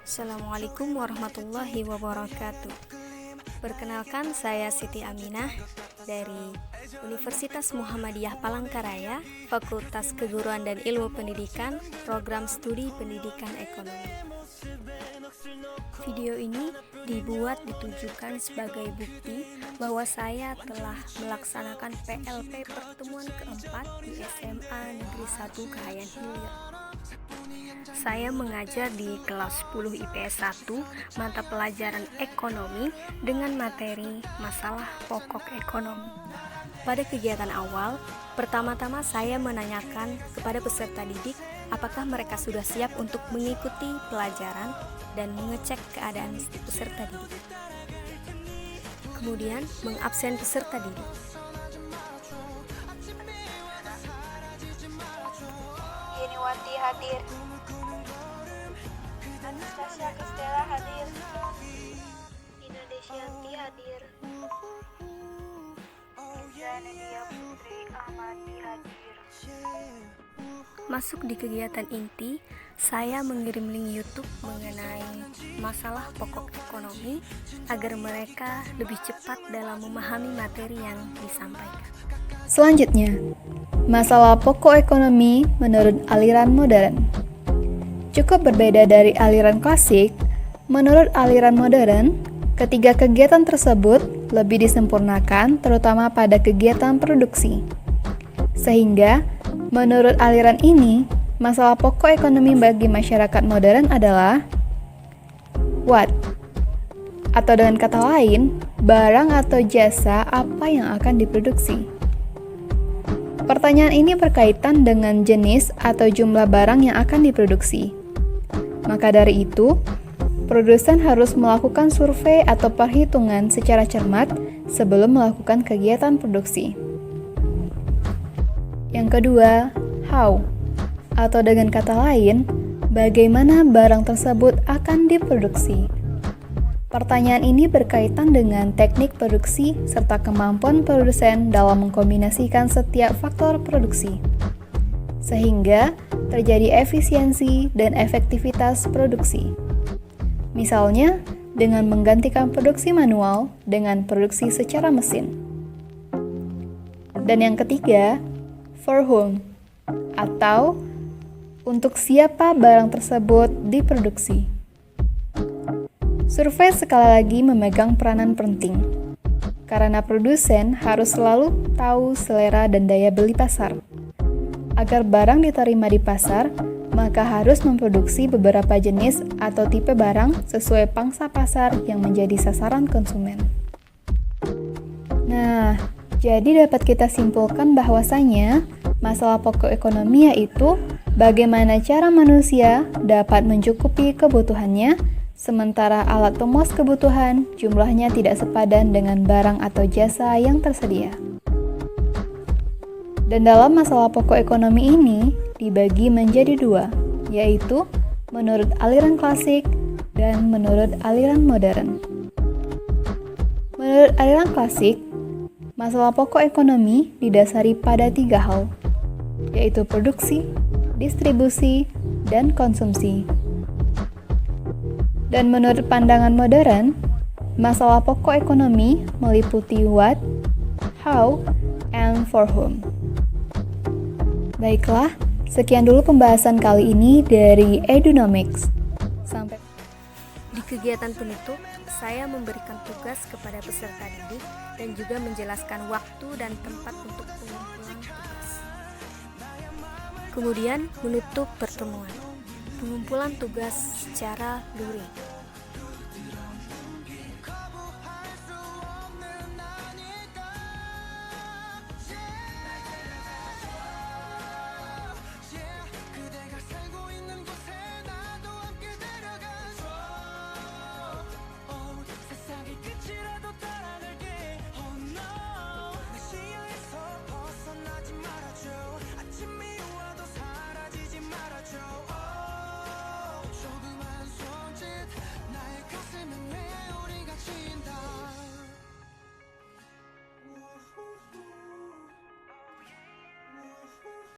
Assalamualaikum warahmatullahi wabarakatuh. Perkenalkan, saya Siti Aminah dari Universitas Muhammadiyah Palangkaraya, Fakultas Keguruan dan Ilmu Pendidikan, Program Studi Pendidikan Ekonomi. Video ini dibuat ditujukan sebagai bukti bahwa saya telah melaksanakan PLP pertemuan keempat di SMA Negeri 1 Kahayan Hilir. Saya mengajar di kelas 10 IPS 1 mata pelajaran ekonomi dengan materi masalah pokok ekonomi. Pada kegiatan awal, pertama-tama saya menanyakan kepada peserta didik apakah mereka sudah siap untuk mengikuti pelajaran dan mengecek keadaan peserta didik. Kemudian mengabsen peserta didik. Yeniwati hadir. Anastasia Kastela hadir. Indonesianti hadir. Zanedia Putri Ahmadi hadir. Masuk di kegiatan inti, saya mengirim link YouTube mengenai masalah pokok ekonomi agar mereka lebih cepat dalam memahami materi yang disampaikan. Selanjutnya, masalah pokok ekonomi menurut aliran modern. Cukup berbeda dari aliran klasik, menurut aliran modern, ketiga kegiatan tersebut lebih disempurnakan terutama pada kegiatan produksi. Sehingga, menurut aliran ini, masalah pokok ekonomi bagi masyarakat modern adalah what? Atau dengan kata lain, barang atau jasa apa yang akan diproduksi. Pertanyaan ini berkaitan dengan jenis atau jumlah barang yang akan diproduksi. Maka dari itu, produsen harus melakukan survei atau perhitungan secara cermat sebelum melakukan kegiatan produksi. Yang kedua, how, atau dengan kata lain, bagaimana barang tersebut akan diproduksi. Pertanyaan ini berkaitan dengan teknik produksi serta kemampuan produsen dalam mengkombinasikan setiap faktor produksi, sehingga terjadi efisiensi dan efektivitas produksi. Misalnya, dengan menggantikan produksi manual dengan produksi secara mesin. Dan yang ketiga, for whom, atau untuk siapa barang tersebut diproduksi. Survei sekali lagi memegang peranan penting, karena produsen harus selalu tahu selera dan daya beli pasar. Agar barang diterima di pasar, maka harus memproduksi beberapa jenis atau tipe barang sesuai pangsa pasar yang menjadi sasaran konsumen. Nah, jadi dapat kita simpulkan bahwasanya masalah pokok ekonomi yaitu bagaimana cara manusia dapat mencukupi kebutuhannya, sementara alat pemuas kebutuhan jumlahnya tidak sepadan dengan barang atau jasa yang tersedia. Dan dalam masalah pokok ekonomi ini dibagi menjadi dua, yaitu menurut aliran klasik dan menurut aliran modern. Menurut aliran klasik, masalah pokok ekonomi didasari pada tiga hal, yaitu produksi, distribusi, dan konsumsi. Dan menurut pandangan modern, masalah pokok ekonomi meliputi what, how, and for whom. Baiklah, sekian dulu pembahasan kali ini dari Edunomics. Sampai Di kegiatan penutup, saya memberikan tugas kepada peserta didik dan juga menjelaskan waktu dan tempat untuk pengumpulan tugas. Kemudian menutup pertemuan. Pengumpulan tugas secara luring.